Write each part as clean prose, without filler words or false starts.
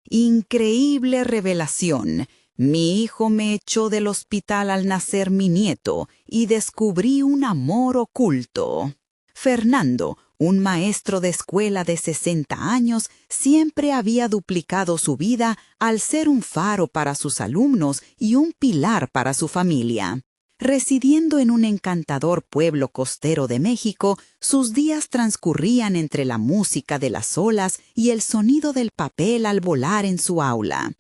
Increíble revelación. Mi hijo me echó del hospital al nacer mi nieto y descubrí un amor oculto. Fernando, un maestro de escuela de 60 años, siempre había duplicado su vida al ser un faro para sus alumnos y un pilar para su familia. Residiendo en un encantador pueblo costero de México, sus días transcurrían entre la música de las olas y el sonido del papel al volar en su aula.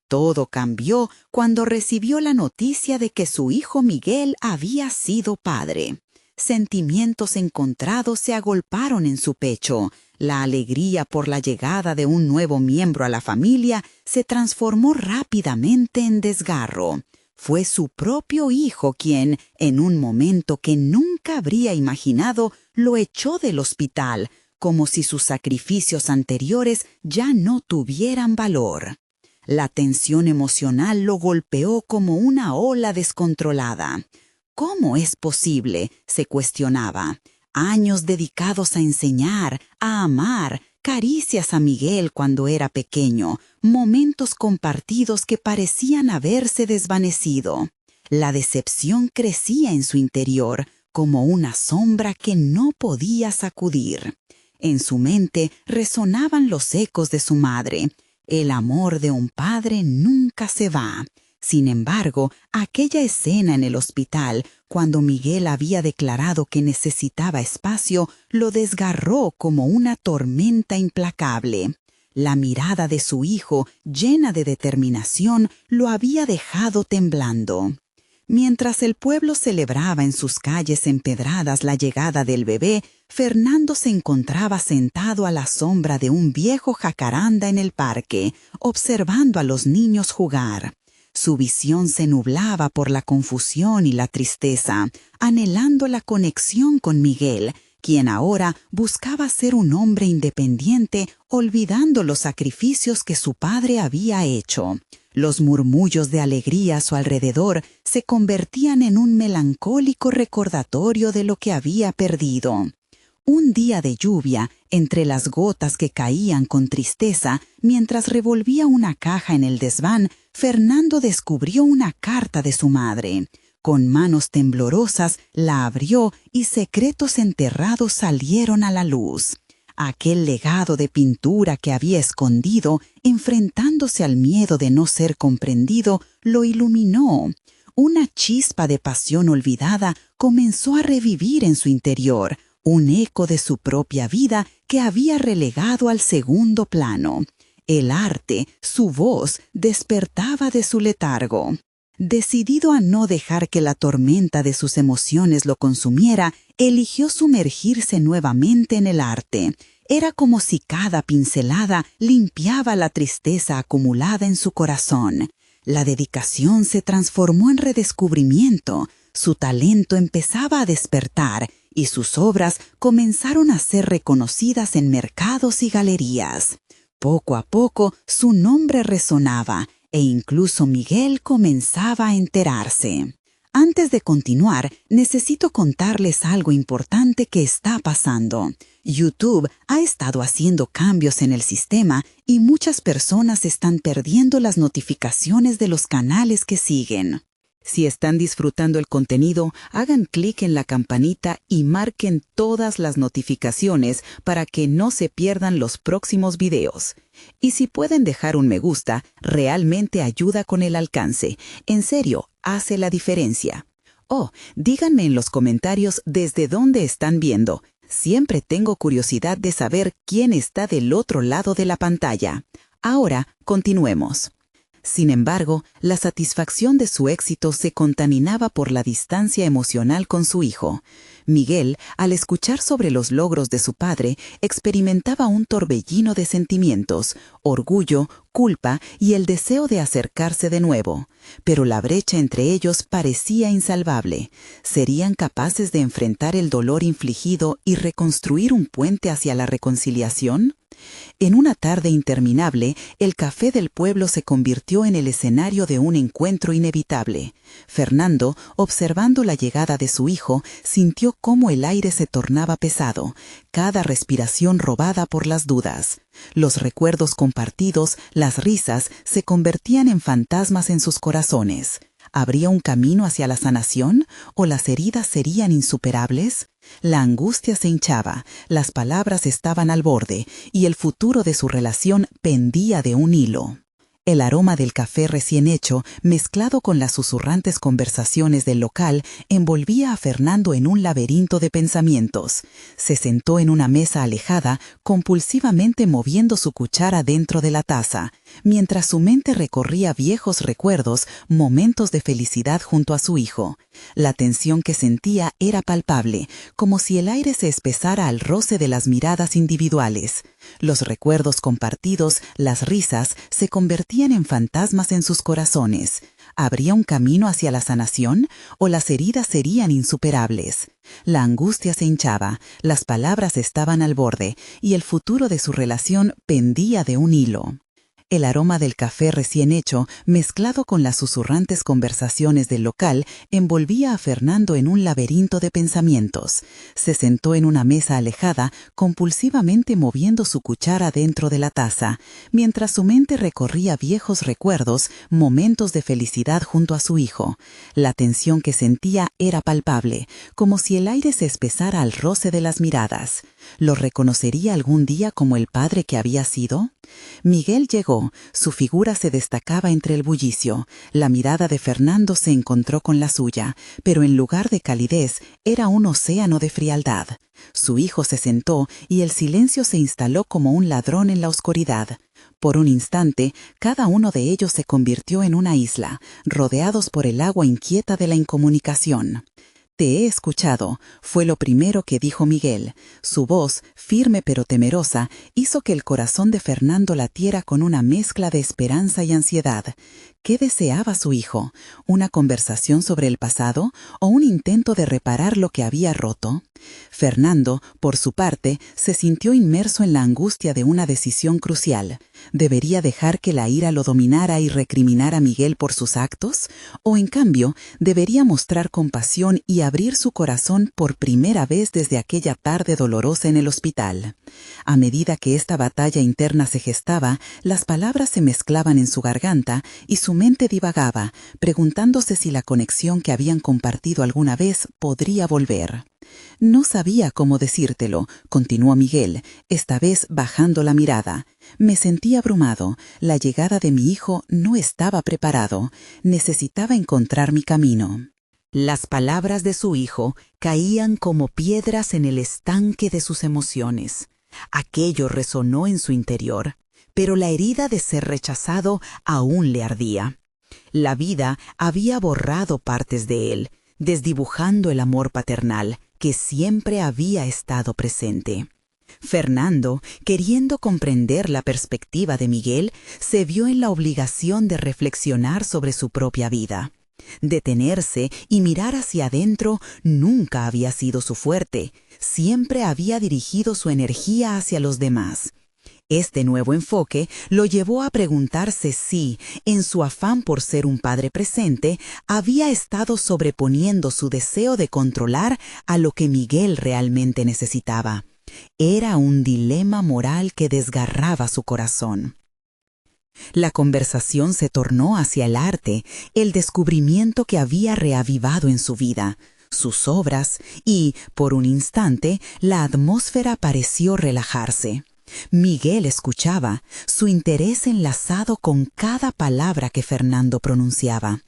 Todo cambió cuando recibió la noticia de que su hijo Miguel había sido padre. Sentimientos encontrados se agolparon en su pecho. La alegría por la llegada de un nuevo miembro a la familia se transformó rápidamente en desgarro. Fue su propio hijo quien, en un momento que nunca habría imaginado, lo echó del hospital, como si sus sacrificios anteriores ya no tuvieran valor. La tensión emocional lo golpeó como una ola descontrolada. ¿Cómo es posible?, se cuestionaba. Años dedicados a enseñar, a amar, caricias a Miguel cuando era pequeño, momentos compartidos que parecían haberse desvanecido. La decepción crecía en su interior, como una sombra que no podía sacudir. En su mente resonaban los ecos de su madre. El amor de un padre nunca se va. Sin embargo, aquella escena en el hospital, cuando Miguel había declarado que necesitaba espacio, lo desgarró como una tormenta implacable. La mirada de su hijo, llena de determinación, lo había dejado temblando. Mientras el pueblo celebraba en sus calles empedradas la llegada del bebé, Fernando se encontraba sentado a la sombra de un viejo jacaranda en el parque, observando a los niños jugar. Su visión se nublaba por la confusión y la tristeza, anhelando la conexión con Miguel, quien ahora buscaba ser un hombre independiente, olvidando los sacrificios que su padre había hecho. Los murmullos de alegría a su alrededor se convertían en un melancólico recordatorio de lo que había perdido. Un día de lluvia, entre las gotas que caían con tristeza, mientras revolvía una caja en el desván, Fernando descubrió una carta de su madre. Con manos temblorosas la abrió y secretos enterrados salieron a la luz. Aquel legado de pintura que había escondido, enfrentándose al miedo de no ser comprendido, lo iluminó. Una chispa de pasión olvidada comenzó a revivir en su interior, un eco de su propia vida que había relegado al segundo plano. El arte, su voz, despertaba de su letargo. Decidido a no dejar que la tormenta de sus emociones lo consumiera, eligió sumergirse nuevamente en el arte. Era como si cada pincelada limpiaba la tristeza acumulada en su corazón. La dedicación se transformó en redescubrimiento. Su talento empezaba a despertar y sus obras comenzaron a ser reconocidas en mercados y galerías. Poco a poco su nombre resonaba e incluso Miguel comenzaba a enterarse. Antes de continuar, necesito contarles algo importante que está pasando. YouTube ha estado haciendo cambios en el sistema y muchas personas están perdiendo las notificaciones de los canales que siguen. Si están disfrutando el contenido, hagan clic en la campanita y marquen todas las notificaciones para que no se pierdan los próximos videos. Y si pueden dejar un me gusta, realmente ayuda con el alcance. En serio, hace la diferencia. Oh, díganme en los comentarios desde dónde están viendo. Siempre tengo curiosidad de saber quién está del otro lado de la pantalla. Ahora, continuemos. Sin embargo, la satisfacción de su éxito se contaminaba por la distancia emocional con su hijo. Miguel, al escuchar sobre los logros de su padre, experimentaba un torbellino de sentimientos, orgullo, culpa y el deseo de acercarse de nuevo. Pero la brecha entre ellos parecía insalvable. ¿Serían capaces de enfrentar el dolor infligido y reconstruir un puente hacia la reconciliación? En una tarde interminable, el café del pueblo se convirtió en el escenario de un encuentro inevitable. Fernando, observando la llegada de su hijo, sintió sintió cómo el aire se tornaba pesado, cada respiración robada por las dudas. Los recuerdos compartidos, las risas, se convertían en fantasmas en sus corazones. ¿Habría un camino hacia la sanación o las heridas serían insuperables? La angustia se hinchaba, las palabras estaban al borde y el futuro de su relación pendía de un hilo. El aroma del café recién hecho, mezclado con las susurrantes conversaciones del local, envolvía a Fernando en un laberinto de pensamientos. Se sentó en una mesa alejada, compulsivamente moviendo su cuchara dentro de la taza, mientras su mente recorría viejos recuerdos, momentos de felicidad junto a su hijo. La tensión que sentía era palpable, como si el aire se espesara al roce de las miradas individuales. Los recuerdos compartidos, las risas, se convertían en fantasmas en sus corazones. ¿Habría un camino hacia la sanación o las heridas serían insuperables? La angustia se hinchaba, las palabras estaban al borde y el futuro de su relación pendía de un hilo. El aroma del café recién hecho, mezclado con las susurrantes conversaciones del local, envolvía a Fernando en un laberinto de pensamientos. Se sentó en una mesa alejada, compulsivamente moviendo su cuchara dentro de la taza, mientras su mente recorría viejos recuerdos, momentos de felicidad junto a su hijo. La tensión que sentía era palpable, como si el aire se espesara al roce de las miradas. ¿Lo reconocería algún día como el padre que había sido? Miguel llegó, su figura se destacaba entre el bullicio. La mirada de Fernando se encontró con la suya, pero en lugar de calidez era un océano de frialdad. Su hijo se sentó y el silencio se instaló como un ladrón en la oscuridad. Por un instante, cada uno de ellos se convirtió en una isla, rodeados por el agua inquieta de la incomunicación. «Te he escuchado», fue lo primero que dijo Miguel. Su voz, firme pero temerosa, hizo que el corazón de Fernando latiera con una mezcla de esperanza y ansiedad. ¿Qué deseaba su hijo? ¿Una conversación sobre el pasado o un intento de reparar lo que había roto? Fernando, por su parte, se sintió inmerso en la angustia de una decisión crucial. ¿Debería dejar que la ira lo dominara y recriminar a Miguel por sus actos? ¿O, en cambio, debería mostrar compasión y abrir su corazón por primera vez desde aquella tarde dolorosa en el hospital? A medida que esta batalla interna se gestaba, las palabras se mezclaban en su garganta y su mente divagaba, preguntándose si la conexión que habían compartido alguna vez podría volver. «No sabía cómo decírtelo», continuó Miguel, esta vez bajando la mirada. «Me sentí abrumado. La llegada de mi hijo no estaba preparado. Necesitaba encontrar mi camino». Las palabras de su hijo caían como piedras en el estanque de sus emociones. Aquello resonó en su interior, pero la herida de ser rechazado aún le ardía. La vida había borrado partes de él, desdibujando el amor paternal que siempre había estado presente. Fernando, queriendo comprender la perspectiva de Miguel, se vio en la obligación de reflexionar sobre su propia vida. Detenerse y mirar hacia adentro nunca había sido su fuerte, siempre había dirigido su energía hacia los demás. Este nuevo enfoque lo llevó a preguntarse si, en su afán por ser un padre presente, había estado sobreponiendo su deseo de controlar a lo que Miguel realmente necesitaba. Era un dilema moral que desgarraba su corazón. La conversación se tornó hacia el arte, el descubrimiento que había reavivado en su vida, sus obras y, por un instante, la atmósfera pareció relajarse. Miguel escuchaba, su interés enlazado con cada palabra que Fernando pronunciaba.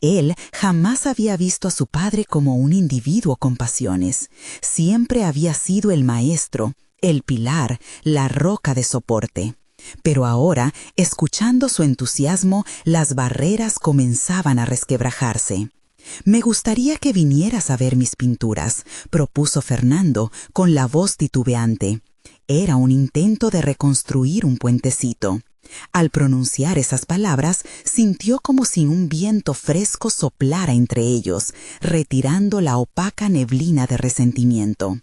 Él jamás había visto a su padre como un individuo con pasiones. Siempre había sido el maestro, el pilar, la roca de soporte. Pero ahora, escuchando su entusiasmo, las barreras comenzaban a resquebrajarse. «Me gustaría que vinieras a ver mis pinturas», propuso Fernando con la voz titubeante. Era un intento de reconstruir un puentecito. Al pronunciar esas palabras, sintió como si un viento fresco soplara entre ellos, retirando la opaca neblina de resentimiento.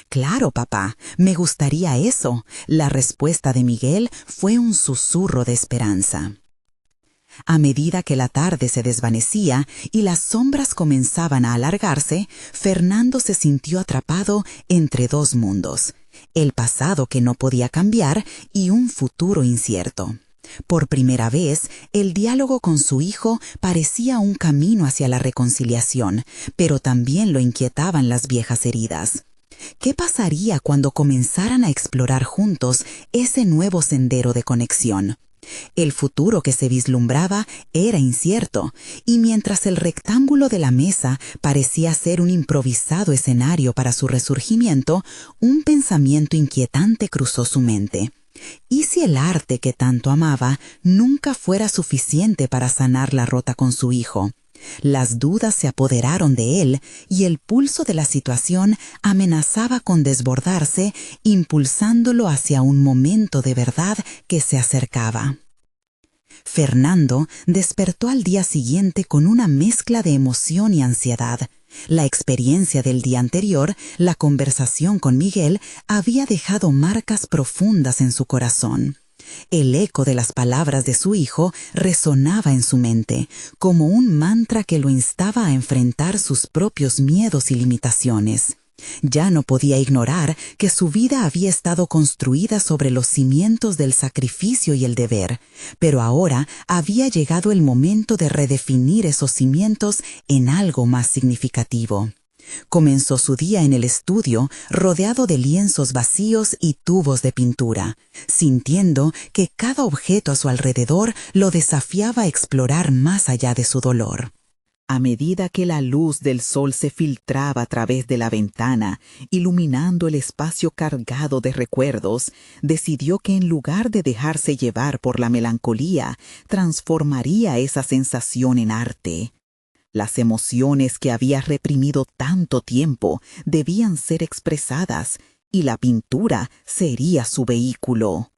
«Claro, papá, me gustaría eso». La respuesta de Miguel fue un susurro de esperanza. A medida que la tarde se desvanecía y las sombras comenzaban a alargarse, Fernando se sintió atrapado entre dos mundos: el pasado que no podía cambiar y un futuro incierto. Por primera vez, el diálogo con su hijo parecía un camino hacia la reconciliación, pero también lo inquietaban las viejas heridas. ¿Qué pasaría cuando comenzaran a explorar juntos ese nuevo sendero de conexión? El futuro que se vislumbraba era incierto, y mientras el rectángulo de la mesa parecía ser un improvisado escenario para su resurgimiento, un pensamiento inquietante cruzó su mente. ¿Y si el arte que tanto amaba nunca fuera suficiente para sanar la rota con su hijo? Las dudas se apoderaron de él y el pulso de la situación amenazaba con desbordarse, impulsándolo hacia un momento de verdad que se acercaba. Fernando despertó al día siguiente con una mezcla de emoción y ansiedad. La experiencia del día anterior, la conversación con Miguel, había dejado marcas profundas en su corazón. El eco de las palabras de su hijo resonaba en su mente, como un mantra que lo instaba a enfrentar sus propios miedos y limitaciones. Ya no podía ignorar que su vida había estado construida sobre los cimientos del sacrificio y el deber, pero ahora había llegado el momento de redefinir esos cimientos en algo más significativo. Comenzó su día en el estudio, rodeado de lienzos vacíos y tubos de pintura, sintiendo que cada objeto a su alrededor lo desafiaba a explorar más allá de su dolor. A medida que la luz del sol se filtraba a través de la ventana, iluminando el espacio cargado de recuerdos, decidió que en lugar de dejarse llevar por la melancolía, transformaría esa sensación en arte. Las emociones que había reprimido tanto tiempo debían ser expresadas, y la pintura sería su vehículo.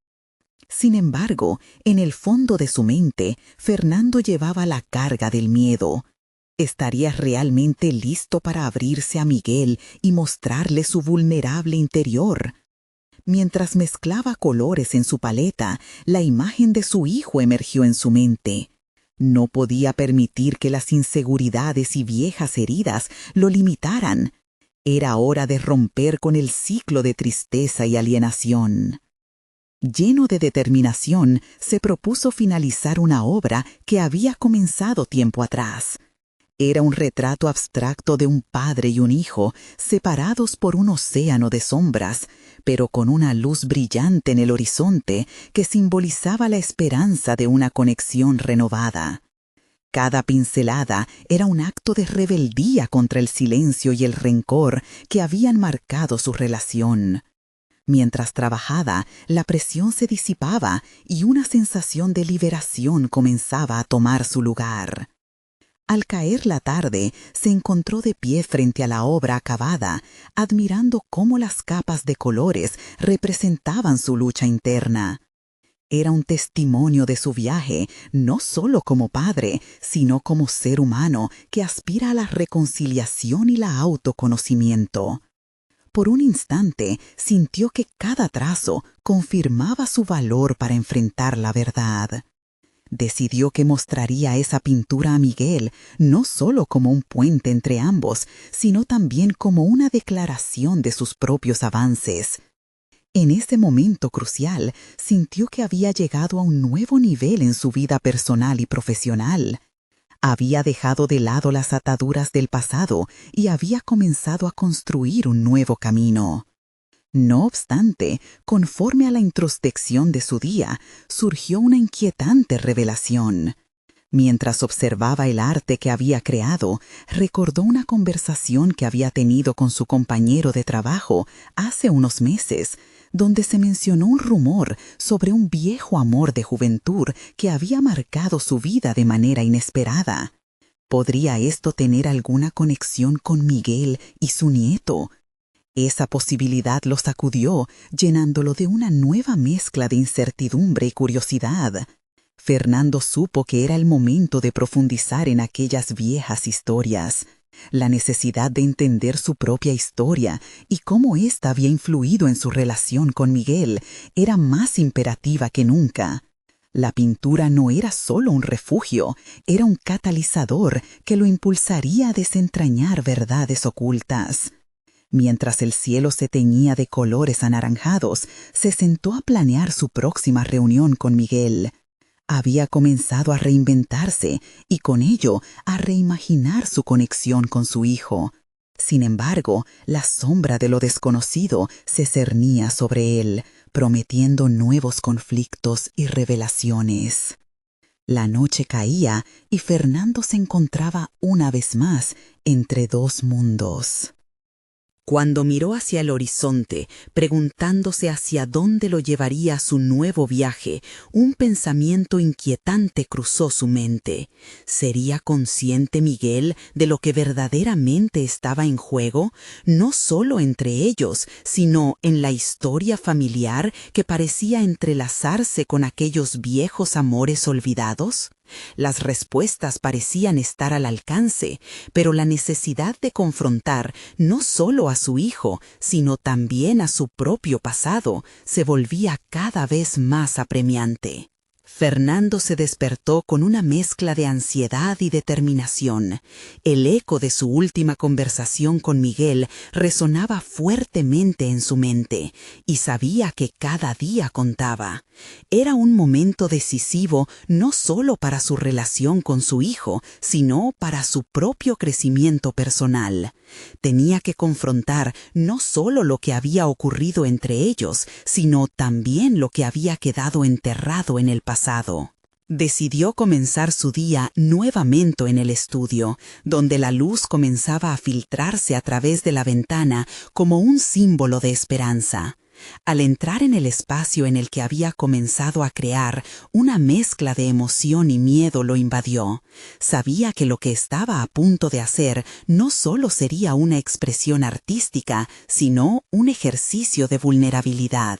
Sin embargo, en el fondo de su mente, Fernando llevaba la carga del miedo. ¿Estaría realmente listo para abrirse a Miguel y mostrarle su vulnerable interior? Mientras mezclaba colores en su paleta, la imagen de su hijo emergió en su mente. No podía permitir que las inseguridades y viejas heridas lo limitaran. Era hora de romper con el ciclo de tristeza y alienación. Lleno de determinación, se propuso finalizar una obra que había comenzado tiempo atrás. Era un retrato abstracto de un padre y un hijo, separados por un océano de sombras, pero con una luz brillante en el horizonte que simbolizaba la esperanza de una conexión renovada. Cada pincelada era un acto de rebeldía contra el silencio y el rencor que habían marcado su relación. Mientras trabajaba, la presión se disipaba y una sensación de liberación comenzaba a tomar su lugar. Al caer la tarde, se encontró de pie frente a la obra acabada, admirando cómo las capas de colores representaban su lucha interna. Era un testimonio de su viaje, no solo como padre, sino como ser humano que aspira a la reconciliación y la autoconocimiento. Por un instante, sintió que cada trazo confirmaba su valor para enfrentar la verdad. Decidió que mostraría esa pintura a Miguel no solo como un puente entre ambos, sino también como una declaración de sus propios avances. En ese momento crucial, sintió que había llegado a un nuevo nivel en su vida personal y profesional. Había dejado de lado las ataduras del pasado y había comenzado a construir un nuevo camino. No obstante, conforme a la introspección de su día, surgió una inquietante revelación. Mientras observaba el arte que había creado, recordó una conversación que había tenido con su compañero de trabajo hace unos meses, donde se mencionó un rumor sobre un viejo amor de juventud que había marcado su vida de manera inesperada. ¿Podría esto tener alguna conexión con Miguel y su nieto? Esa posibilidad lo sacudió, llenándolo de una nueva mezcla de incertidumbre y curiosidad. Fernando supo que era el momento de profundizar en aquellas viejas historias. La necesidad de entender su propia historia y cómo ésta había influido en su relación con Miguel era más imperativa que nunca. La pintura no era solo un refugio, era un catalizador que lo impulsaría a desentrañar verdades ocultas. Mientras el cielo se teñía de colores anaranjados, se sentó a planear su próxima reunión con Miguel. Había comenzado a reinventarse y con ello a reimaginar su conexión con su hijo. Sin embargo, la sombra de lo desconocido se cernía sobre él, prometiendo nuevos conflictos y revelaciones. La noche caía y Fernando se encontraba una vez más entre dos mundos. Cuando miró hacia el horizonte, preguntándose hacia dónde lo llevaría su nuevo viaje, un pensamiento inquietante cruzó su mente. ¿Sería consciente Miguel de lo que verdaderamente estaba en juego, no solo entre ellos, sino en la historia familiar que parecía entrelazarse con aquellos viejos amores olvidados? Las respuestas parecían estar al alcance, pero la necesidad de confrontar no solo a su hijo, sino también a su propio pasado, se volvía cada vez más apremiante. Fernando se despertó con una mezcla de ansiedad y determinación. El eco de su última conversación con Miguel resonaba fuertemente en su mente y sabía que cada día contaba. Era un momento decisivo no solo para su relación con su hijo, sino para su propio crecimiento personal. Tenía que confrontar no solo lo que había ocurrido entre ellos, sino también lo que había quedado enterrado en el pasado. Decidió comenzar su día nuevamente en el estudio, donde la luz comenzaba a filtrarse a través de la ventana como un símbolo de esperanza. Al entrar en el espacio en el que había comenzado a crear, una mezcla de emoción y miedo lo invadió. Sabía que lo que estaba a punto de hacer no solo sería una expresión artística, sino un ejercicio de vulnerabilidad.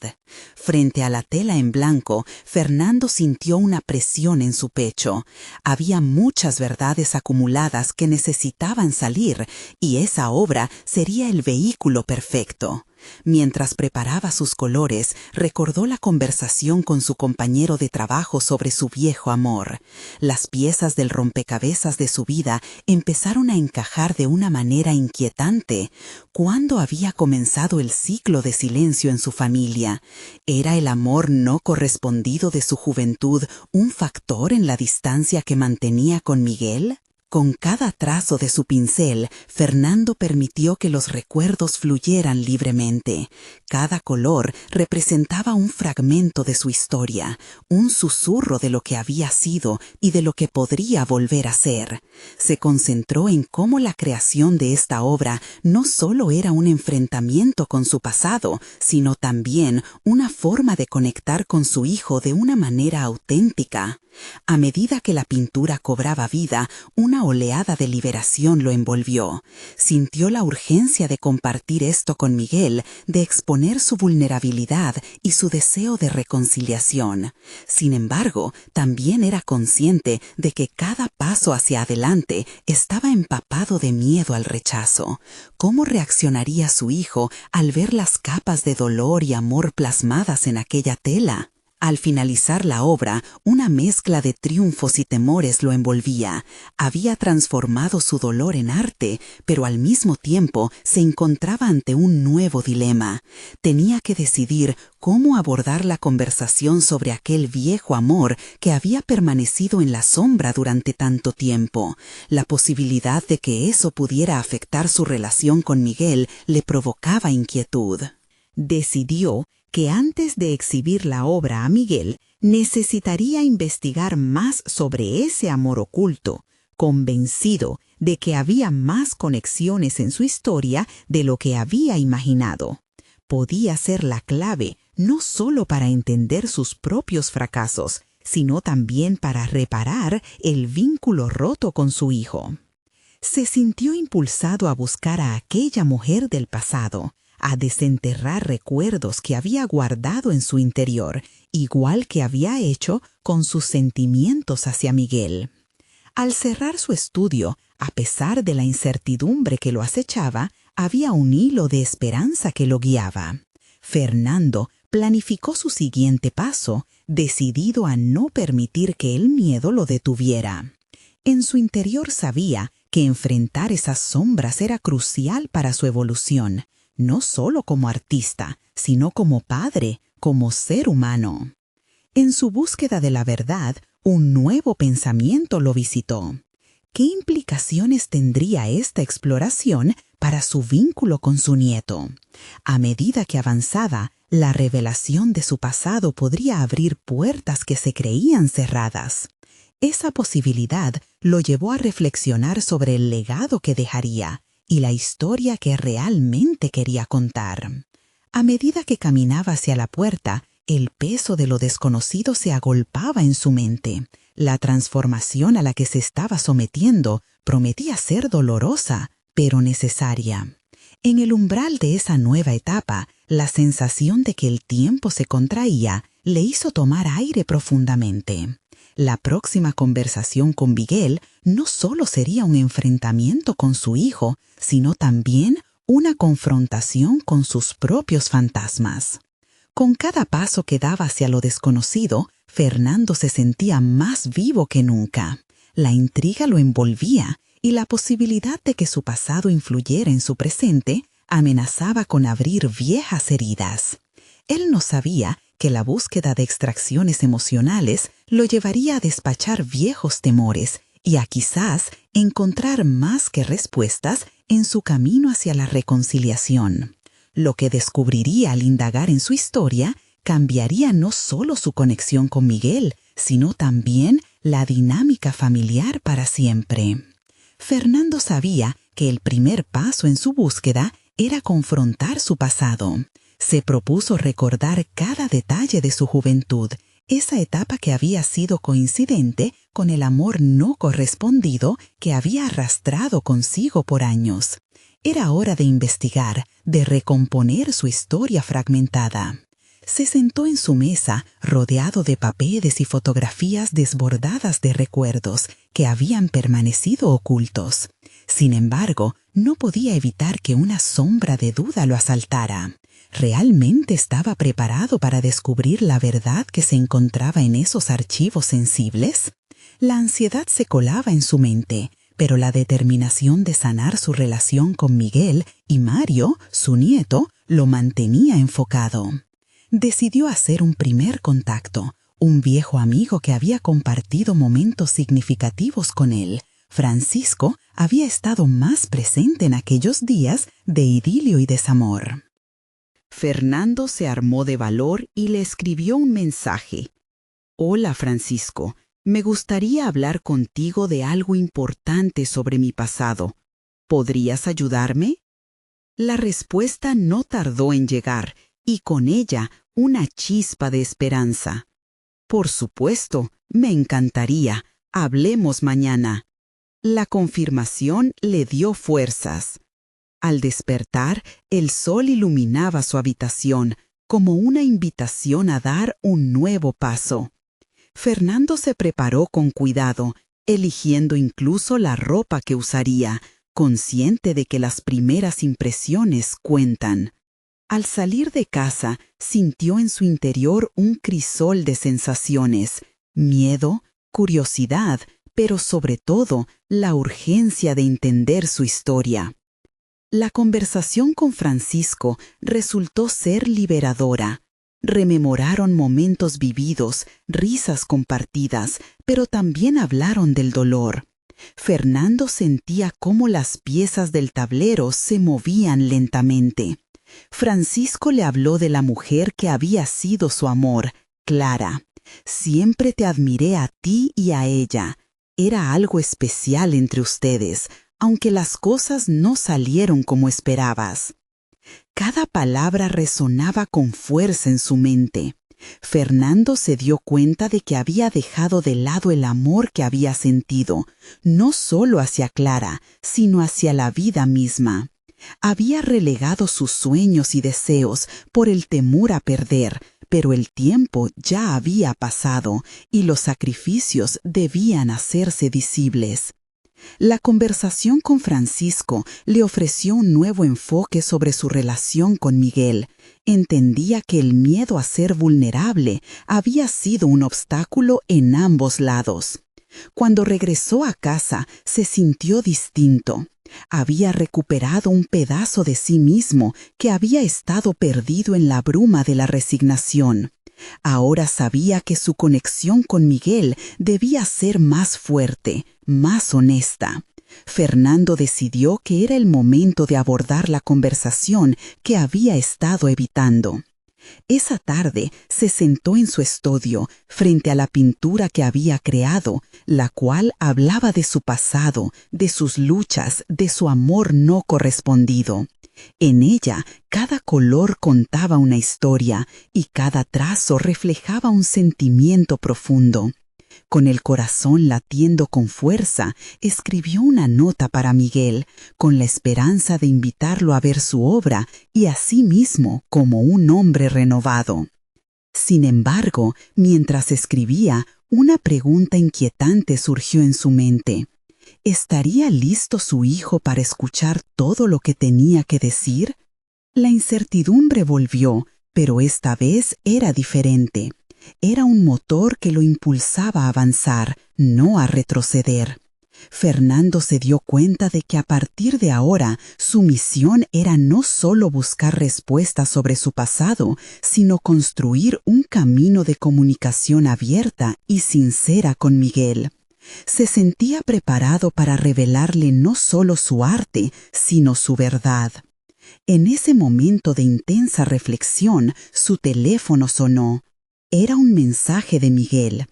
Frente a la tela en blanco, Fernando sintió una presión en su pecho. Había muchas verdades acumuladas que necesitaban salir, y esa obra sería el vehículo perfecto. Mientras preparaba sus colores, recordó la conversación con su compañero de trabajo sobre su viejo amor. Las piezas del rompecabezas de su vida empezaron a encajar de una manera inquietante. ¿Cuándo había comenzado el ciclo de silencio en su familia? ¿Era el amor no correspondido de su juventud un factor en la distancia que mantenía con Miguel? Con cada trazo de su pincel, Fernando permitió que los recuerdos fluyeran libremente. Cada color representaba un fragmento de su historia, un susurro de lo que había sido y de lo que podría volver a ser. Se concentró en cómo la creación de esta obra no solo era un enfrentamiento con su pasado, sino también una forma de conectar con su hijo de una manera auténtica. A medida que la pintura cobraba vida, una oleada de liberación lo envolvió. Sintió la urgencia de compartir esto con Miguel, de exponer su vulnerabilidad y su deseo de reconciliación. Sin embargo, también era consciente de que cada paso hacia adelante estaba empapado de miedo al rechazo. ¿Cómo reaccionaría su hijo al ver las capas de dolor y amor plasmadas en aquella tela? Al finalizar la obra, una mezcla de triunfos y temores lo envolvía. Había transformado su dolor en arte, pero al mismo tiempo se encontraba ante un nuevo dilema. Tenía que decidir cómo abordar la conversación sobre aquel viejo amor que había permanecido en la sombra durante tanto tiempo. La posibilidad de que eso pudiera afectar su relación con Miguel le provocaba inquietud. Decidió que antes de exhibir la obra a Miguel, necesitaría investigar más sobre ese amor oculto, convencido de que había más conexiones en su historia de lo que había imaginado. Podía ser la clave no solo para entender sus propios fracasos, sino también para reparar el vínculo roto con su hijo. Se sintió impulsado a buscar a aquella mujer del pasado, a desenterrar recuerdos que había guardado en su interior, igual que había hecho con sus sentimientos hacia Miguel. Al cerrar su estudio, a pesar de la incertidumbre que lo acechaba, había un hilo de esperanza que lo guiaba. Fernando planificó su siguiente paso, decidido a no permitir que el miedo lo detuviera. En su interior sabía que enfrentar esas sombras era crucial para su evolución, no solo como artista, sino como padre, como ser humano. En su búsqueda de la verdad, un nuevo pensamiento lo visitó. ¿Qué implicaciones tendría esta exploración para su vínculo con su nieto? A medida que avanzaba, la revelación de su pasado podría abrir puertas que se creían cerradas. Esa posibilidad lo llevó a reflexionar sobre el legado que dejaría y la historia que realmente quería contar. A medida que caminaba hacia la puerta, el peso de lo desconocido se agolpaba en su mente. La transformación a la que se estaba sometiendo prometía ser dolorosa, pero necesaria. En el umbral de esa nueva etapa, la sensación de que el tiempo se contraía le hizo tomar aire profundamente. La próxima conversación con Miguel no solo sería un enfrentamiento con su hijo, sino también una confrontación con sus propios fantasmas. Con cada paso que daba hacia lo desconocido, Fernando se sentía más vivo que nunca. La intriga lo envolvía y la posibilidad de que su pasado influyera en su presente amenazaba con abrir viejas heridas. Él no sabía que la búsqueda de extracciones emocionales lo llevaría a despachar viejos temores y a quizás encontrar más que respuestas en su camino hacia la reconciliación. Lo que descubriría al indagar en su historia cambiaría no solo su conexión con Miguel, sino también la dinámica familiar para siempre. Fernando sabía que el primer paso en su búsqueda era confrontar su pasado. Se propuso recordar cada detalle de su juventud, esa etapa que había sido coincidente con el amor no correspondido que había arrastrado consigo por años. Era hora de investigar, de recomponer su historia fragmentada. Se sentó en su mesa, rodeado de papeles y fotografías desbordadas de recuerdos que habían permanecido ocultos. Sin embargo, no podía evitar que una sombra de duda lo asaltara. ¿Realmente estaba preparado para descubrir la verdad que se encontraba en esos archivos sensibles? La ansiedad se colaba en su mente, pero la determinación de sanar su relación con Miguel y Mario, su nieto, lo mantenía enfocado. Decidió hacer un primer contacto, un viejo amigo que había compartido momentos significativos con él. Francisco había estado más presente en aquellos días de idilio y desamor. Fernando se armó de valor y le escribió un mensaje. «Hola, Francisco. Me gustaría hablar contigo de algo importante sobre mi pasado. ¿Podrías ayudarme?» La respuesta no tardó en llegar, y con ella una chispa de esperanza. «Por supuesto, me encantaría. Hablemos mañana». La confirmación le dio fuerzas. Al despertar, el sol iluminaba su habitación, como una invitación a dar un nuevo paso. Fernando se preparó con cuidado, eligiendo incluso la ropa que usaría, consciente de que las primeras impresiones cuentan. Al salir de casa, sintió en su interior un crisol de sensaciones: miedo, curiosidad, pero sobre todo la urgencia de entender su historia. La conversación con Francisco resultó ser liberadora. Rememoraron momentos vividos, risas compartidas, pero también hablaron del dolor. Fernando sentía cómo las piezas del tablero se movían lentamente. Francisco le habló de la mujer que había sido su amor, Clara. «Siempre te admiré a ti y a ella. Era algo especial entre ustedes, aunque las cosas no salieron como esperabas». Cada palabra resonaba con fuerza en su mente. Fernando se dio cuenta de que había dejado de lado el amor que había sentido, no solo hacia Clara, sino hacia la vida misma. Había relegado sus sueños y deseos por el temor a perder, pero el tiempo ya había pasado y los sacrificios debían hacerse visibles. La conversación con Francisco le ofreció un nuevo enfoque sobre su relación con Miguel. Entendía que el miedo a ser vulnerable había sido un obstáculo en ambos lados. Cuando regresó a casa, se sintió distinto. Había recuperado un pedazo de sí mismo que había estado perdido en la bruma de la resignación. Ahora sabía que su conexión con Miguel debía ser más fuerte, más honesta. Fernando decidió que era el momento de abordar la conversación que había estado evitando. Esa tarde se sentó en su estudio, frente a la pintura que había creado, la cual hablaba de su pasado, de sus luchas, de su amor no correspondido. En ella, cada color contaba una historia y cada trazo reflejaba un sentimiento profundo. Con el corazón latiendo con fuerza, escribió una nota para Miguel, con la esperanza de invitarlo a ver su obra y a sí mismo como un hombre renovado. Sin embargo, mientras escribía, una pregunta inquietante surgió en su mente. ¿Estaría listo su hijo para escuchar todo lo que tenía que decir? La incertidumbre volvió, pero esta vez era diferente. Era un motor que lo impulsaba a avanzar, no a retroceder. Fernando se dio cuenta de que a partir de ahora su misión era no solo buscar respuestas sobre su pasado, sino construir un camino de comunicación abierta y sincera con Miguel. Se sentía preparado para revelarle no solo su arte, sino su verdad. En ese momento de intensa reflexión, su teléfono sonó. Era un mensaje de Miguel.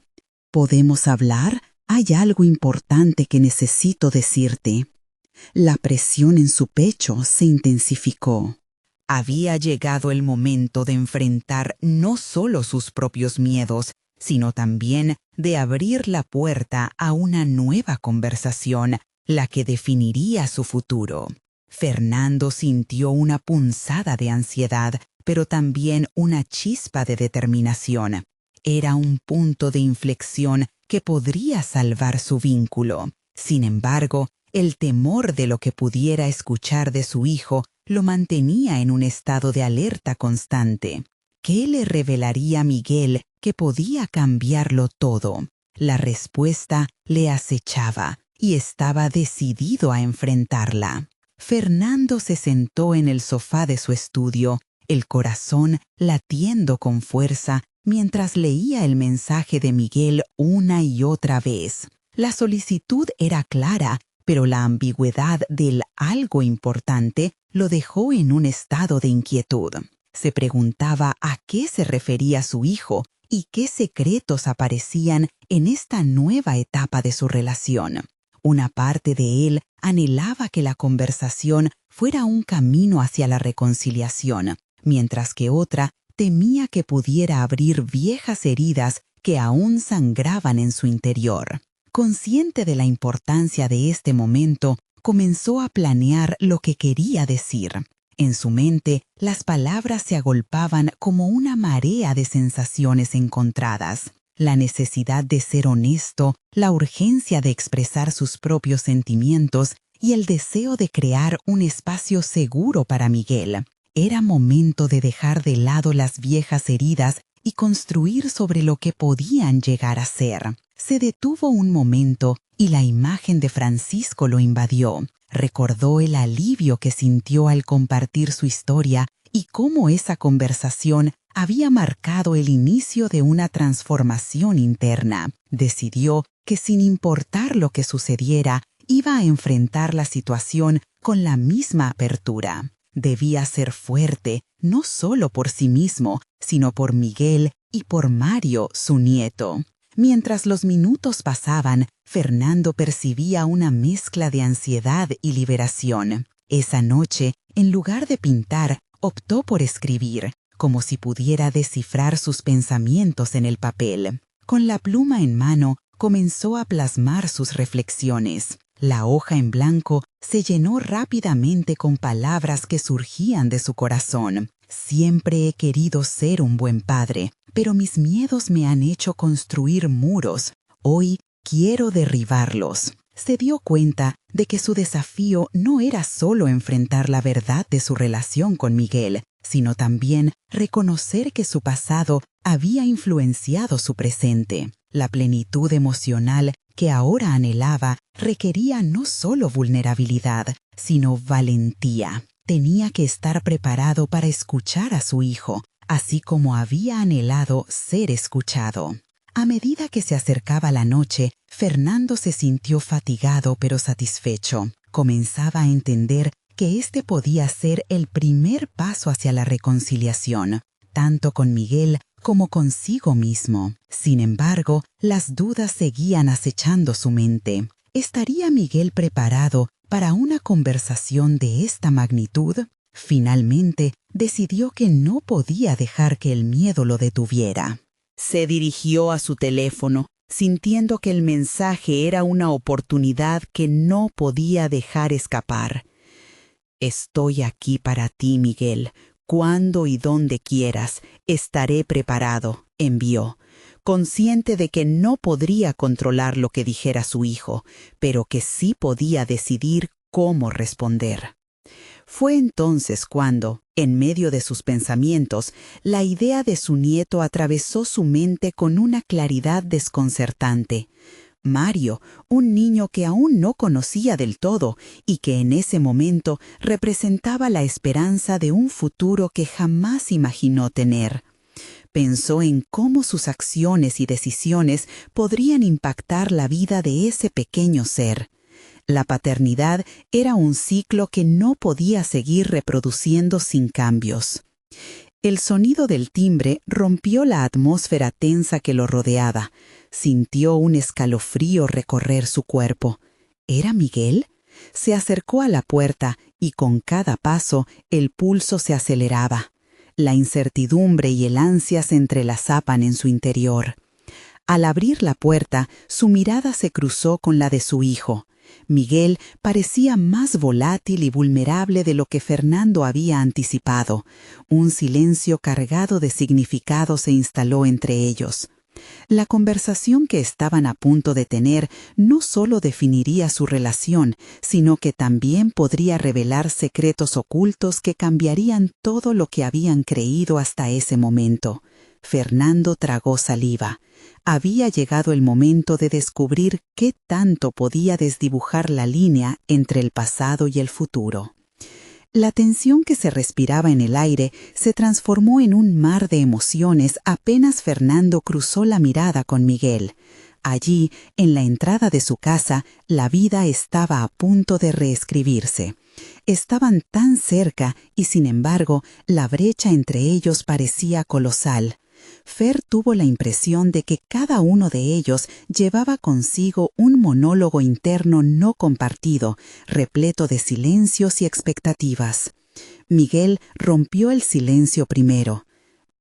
¿Podemos hablar? Hay algo importante que necesito decirte. La presión en su pecho se intensificó. Había llegado el momento de enfrentar no solo sus propios miedos, sino también de abrir la puerta a una nueva conversación, la que definiría su futuro. Fernando sintió una punzada de ansiedad, pero también una chispa de determinación. Era un punto de inflexión que podría salvar su vínculo. Sin embargo, el temor de lo que pudiera escuchar de su hijo lo mantenía en un estado de alerta constante. ¿Qué le revelaría Miguel que podía cambiarlo todo? La respuesta le acechaba y estaba decidido a enfrentarla. Fernando se sentó en el sofá de su estudio, el corazón latiendo con fuerza mientras leía el mensaje de Miguel una y otra vez. La solicitud era clara, pero la ambigüedad del algo importante lo dejó en un estado de inquietud. Se preguntaba a qué se refería su hijo y qué secretos aparecían en esta nueva etapa de su relación. Una parte de él anhelaba que la conversación fuera un camino hacia la reconciliación, mientras que otra temía que pudiera abrir viejas heridas que aún sangraban en su interior. Consciente de la importancia de este momento, comenzó a planear lo que quería decir. En su mente, las palabras se agolpaban como una marea de sensaciones encontradas. La necesidad de ser honesto, la urgencia de expresar sus propios sentimientos y el deseo de crear un espacio seguro para Miguel. Era momento de dejar de lado las viejas heridas y construir sobre lo que podían llegar a ser. Se detuvo un momento y la imagen de Francisco lo invadió. Recordó el alivio que sintió al compartir su historia y cómo esa conversación había marcado el inicio de una transformación interna. Decidió que sin importar lo que sucediera, iba a enfrentar la situación con la misma apertura. Debía ser fuerte, no solo por sí mismo, sino por Miguel y por Mario, su nieto. Mientras los minutos pasaban, Fernando percibía una mezcla de ansiedad y liberación. Esa noche, en lugar de pintar, optó por escribir, como si pudiera descifrar sus pensamientos en el papel. Con la pluma en mano, comenzó a plasmar sus reflexiones. La hoja en blanco se llenó rápidamente con palabras que surgían de su corazón. Siempre he querido ser un buen padre, pero mis miedos me han hecho construir muros. Hoy quiero derribarlos. se dio cuenta de que su desafío no era solo enfrentar la verdad de su relación con Miguel, sino también reconocer que su pasado había influenciado su presente. La plenitud emocional que ahora anhelaba requería no solo vulnerabilidad, sino valentía. Tenía que estar preparado para escuchar a su hijo, así como había anhelado ser escuchado. A medida que se acercaba la noche, Fernando se sintió fatigado pero satisfecho. Comenzaba a entender que este podía ser el primer paso hacia la reconciliación, tanto con Miguel como consigo mismo. Sin embargo, las dudas seguían acechando su mente. ¿Estaría Miguel preparado para una conversación de esta magnitud? Finalmente, decidió que no podía dejar que el miedo lo detuviera. Se dirigió a su teléfono, sintiendo que el mensaje era una oportunidad que no podía dejar escapar. «Estoy aquí para ti, Miguel. Cuando y donde quieras, estaré preparado», envió, consciente de que no podría controlar lo que dijera su hijo, pero que sí podía decidir cómo responder. Fue entonces cuando, en medio de sus pensamientos, la idea de su nieto atravesó su mente con una claridad desconcertante. Mario, un niño que aún no conocía del todo y que en ese momento representaba la esperanza de un futuro que jamás imaginó tener. Pensó en cómo sus acciones y decisiones podrían impactar la vida de ese pequeño ser. La paternidad era un ciclo que no podía seguir reproduciendo sin cambios. El sonido del timbre rompió la atmósfera tensa que lo rodeaba. Sintió un escalofrío recorrer su cuerpo. ¿Era Miguel? Se acercó a la puerta y con cada paso el pulso se aceleraba. La incertidumbre y el ansia se entrelazaban en su interior. Al abrir la puerta, su mirada se cruzó con la de su hijo. Miguel parecía más volátil y vulnerable de lo que Fernando había anticipado. Un silencio cargado de significado se instaló entre ellos. La conversación que estaban a punto de tener no solo definiría su relación, sino que también podría revelar secretos ocultos que cambiarían todo lo que habían creído hasta ese momento. Fernando tragó saliva. Había llegado el momento de descubrir qué tanto podía desdibujar la línea entre el pasado y el futuro. La tensión que se respiraba en el aire se transformó en un mar de emociones apenas Fernando cruzó la mirada con Miguel. Allí, en la entrada de su casa, la vida estaba a punto de reescribirse. Estaban tan cerca y, sin embargo, la brecha entre ellos parecía colosal. Fer tuvo la impresión de que cada uno de ellos llevaba consigo un monólogo interno no compartido, repleto de silencios y expectativas. Miguel rompió el silencio primero.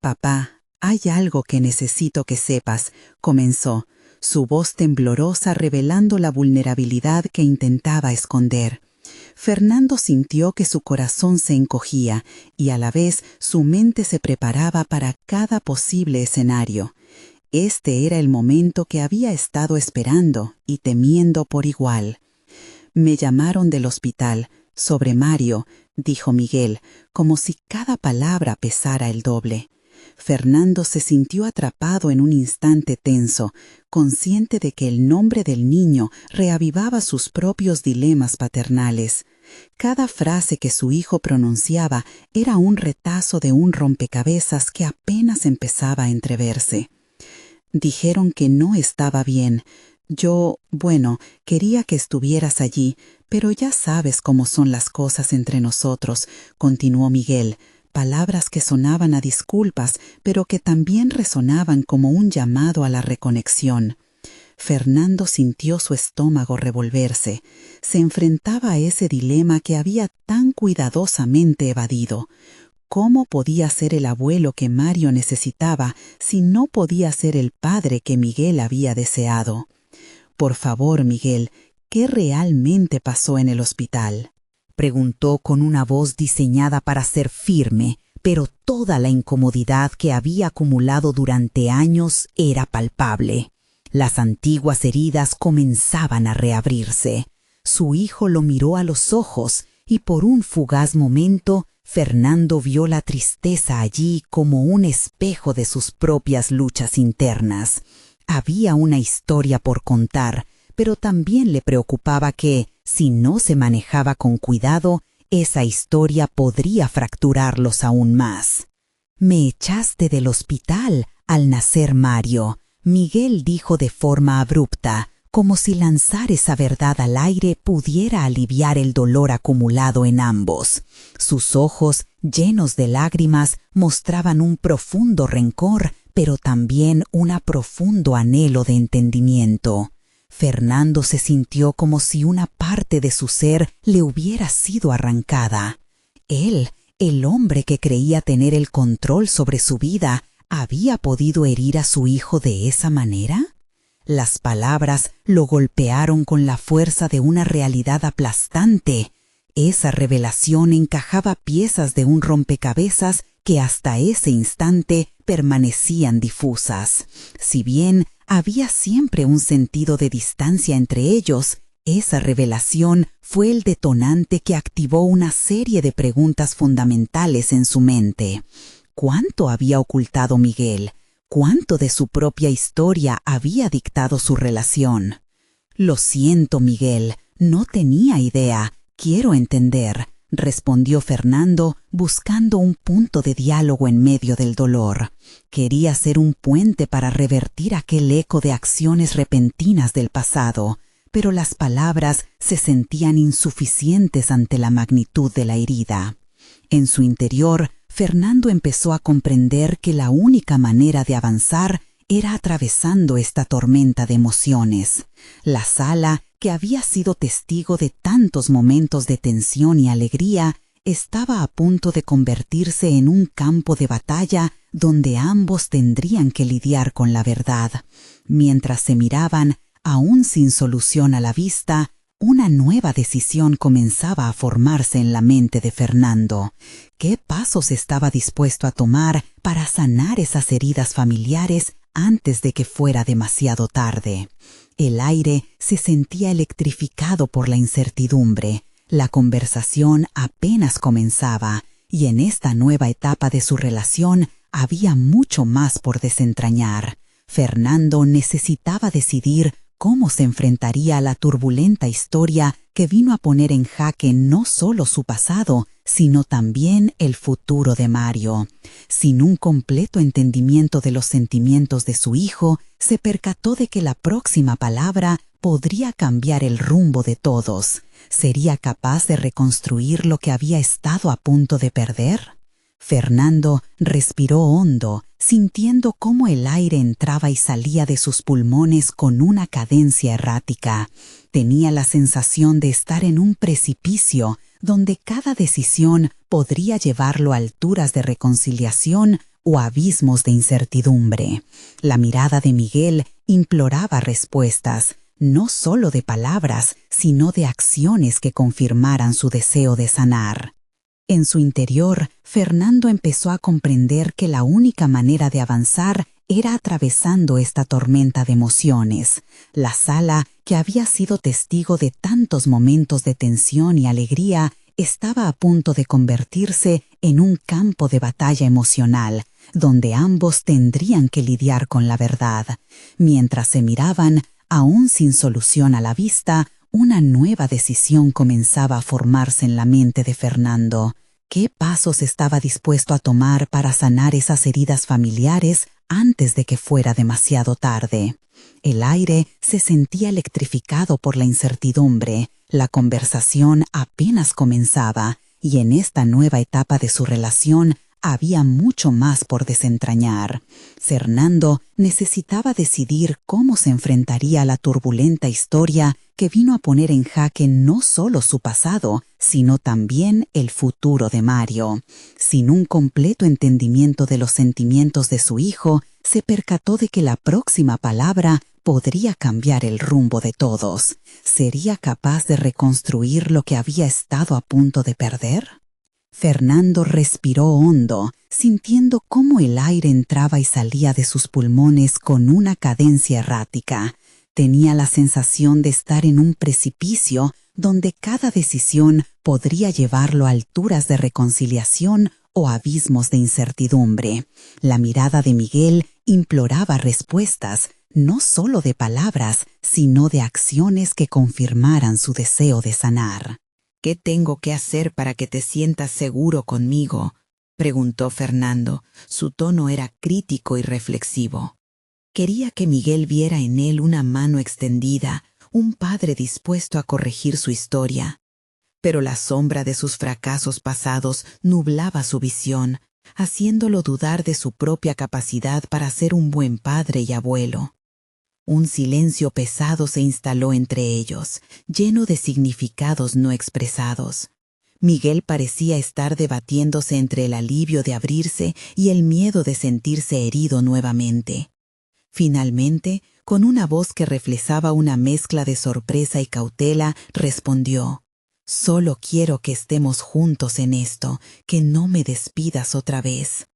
«Papá, hay algo que necesito que sepas», comenzó, su voz temblorosa revelando la vulnerabilidad que intentaba esconder. Fernando sintió que su corazón se encogía y a la vez su mente se preparaba para cada posible escenario. Este era el momento que había estado esperando y temiendo por igual. «Me llamaron del hospital, sobre Mario», dijo Miguel, como si cada palabra pesara el doble. Fernando se sintió atrapado en un instante tenso, consciente de que el nombre del niño reavivaba sus propios dilemas paternales. Cada frase que su hijo pronunciaba era un retazo de un rompecabezas que apenas empezaba a entreverse. «Dijeron que no estaba bien. Bueno, quería que estuvieras allí, pero ya sabes cómo son las cosas entre nosotros», continuó Miguel. Palabras que sonaban a disculpas, pero que también resonaban como un llamado a la reconexión. Fernando sintió su estómago revolverse. Se enfrentaba a ese dilema que había tan cuidadosamente evadido. ¿Cómo podía ser el abuelo que Mario necesitaba si no podía ser el padre que Miguel había deseado? «Por favor, Miguel, ¿qué realmente pasó en el hospital?», preguntó con una voz diseñada para ser firme, pero toda la incomodidad que había acumulado durante años era palpable. Las antiguas heridas comenzaban a reabrirse. Su hijo lo miró a los ojos y por un fugaz momento Fernando vio la tristeza allí como un espejo de sus propias luchas internas. Había una historia por contar, pero también le preocupaba que, si no se manejaba con cuidado, esa historia podría fracturarlos aún más. «Me echaste del hospital al nacer Mario», Miguel dijo de forma abrupta, como si lanzar esa verdad al aire pudiera aliviar el dolor acumulado en ambos. Sus ojos, llenos de lágrimas, mostraban un profundo rencor, pero también un profundo anhelo de entendimiento. Fernando se sintió como si una parte de su ser le hubiera sido arrancada. Él, el hombre que creía tener el control sobre su vida, ¿había podido herir a su hijo de esa manera? Las palabras lo golpearon con la fuerza de una realidad aplastante. Esa revelación encajaba piezas de un rompecabezas que hasta ese instante permanecían difusas. Si bien había siempre un sentido de distancia entre ellos, esa revelación fue el detonante que activó una serie de preguntas fundamentales en su mente. ¿Cuánto había ocultado Miguel? ¿Cuánto de su propia historia había dictado su relación? «Lo siento, Miguel, no tenía idea. Quiero entender», respondió Fernando, buscando un punto de diálogo en medio del dolor. Quería ser un puente para revertir aquel eco de acciones repentinas del pasado, pero las palabras se sentían insuficientes ante la magnitud de la herida. En su interior, Fernando empezó a comprender que la única manera de avanzar era atravesando esta tormenta de emociones. La sala, que había sido testigo de tantos momentos de tensión y alegría, estaba a punto de convertirse en un campo de batalla donde ambos tendrían que lidiar con la verdad. Mientras se miraban, aún sin solución a la vista, una nueva decisión comenzaba a formarse en la mente de Fernando. ¿Qué pasos estaba dispuesto a tomar para sanar esas heridas familiares antes de que fuera demasiado tarde? El aire se sentía electrificado por la incertidumbre. La conversación apenas comenzaba, y en esta nueva etapa de su relación había mucho más por desentrañar. Fernando necesitaba decidir cómo se enfrentaría a la turbulenta historia que vino a poner en jaque no solo su pasado, sino también el futuro de Mario. Sin un completo entendimiento de los sentimientos de su hijo, se percató de que la próxima palabra podría cambiar el rumbo de todos. ¿Sería capaz de reconstruir lo que había estado a punto de perder? Fernando respiró hondo, sintiendo cómo el aire entraba y salía de sus pulmones con una cadencia errática. Tenía la sensación de estar en un precipicio donde cada decisión podría llevarlo a alturas de reconciliación o abismos de incertidumbre. La mirada de Miguel imploraba respuestas, no solo de palabras, sino de acciones que confirmaran su deseo de sanar. En su interior, Fernando empezó a comprender que la única manera de avanzar era atravesando esta tormenta de emociones. La sala, que había sido testigo de tantos momentos de tensión y alegría, estaba a punto de convertirse en un campo de batalla emocional, donde ambos tendrían que lidiar con la verdad. Mientras se miraban, aún sin solución a la vista, una nueva decisión comenzaba a formarse en la mente de Fernando. ¿Qué pasos estaba dispuesto a tomar para sanar esas heridas familiares antes de que fuera demasiado tarde? El aire se sentía electrificado por la incertidumbre. La conversación apenas comenzaba, y en esta nueva etapa de su relación había mucho más por desentrañar. Fernando necesitaba decidir cómo se enfrentaría a la turbulenta historia que vino a poner en jaque no solo su pasado, sino también el futuro de Mario. Sin un completo entendimiento de los sentimientos de su hijo, se percató de que la próxima palabra podría cambiar el rumbo de todos. ¿Sería capaz de reconstruir lo que había estado a punto de perder? Fernando respiró hondo, sintiendo cómo el aire entraba y salía de sus pulmones con una cadencia errática. Tenía la sensación de estar en un precipicio donde cada decisión podría llevarlo a alturas de reconciliación o abismos de incertidumbre. La mirada de Miguel imploraba respuestas, no solo de palabras, sino de acciones que confirmaran su deseo de sanar. ¿Qué tengo que hacer para que te sientas seguro conmigo?, preguntó Fernando. Su tono era crítico y reflexivo. Quería que Miguel viera en él una mano extendida, un padre dispuesto a corregir su historia. Pero la sombra de sus fracasos pasados nublaba su visión, haciéndolo dudar de su propia capacidad para ser un buen padre y abuelo. Un silencio pesado se instaló entre ellos, lleno de significados no expresados. Miguel parecía estar debatiéndose entre el alivio de abrirse y el miedo de sentirse herido nuevamente. Finalmente, con una voz que reflejaba una mezcla de sorpresa y cautela, respondió: «Solo quiero que estemos juntos en esto, que no me despidas otra vez».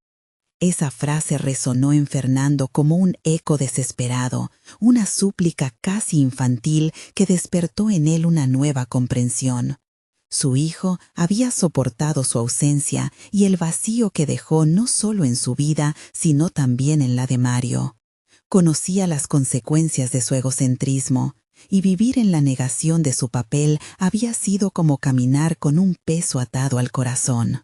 Esa frase resonó en Fernando como un eco desesperado, una súplica casi infantil que despertó en él una nueva comprensión. Su hijo había soportado su ausencia y el vacío que dejó no solo en su vida, sino también en la de Mario. Conocía las consecuencias de su egocentrismo, y vivir en la negación de su papel había sido como caminar con un peso atado al corazón.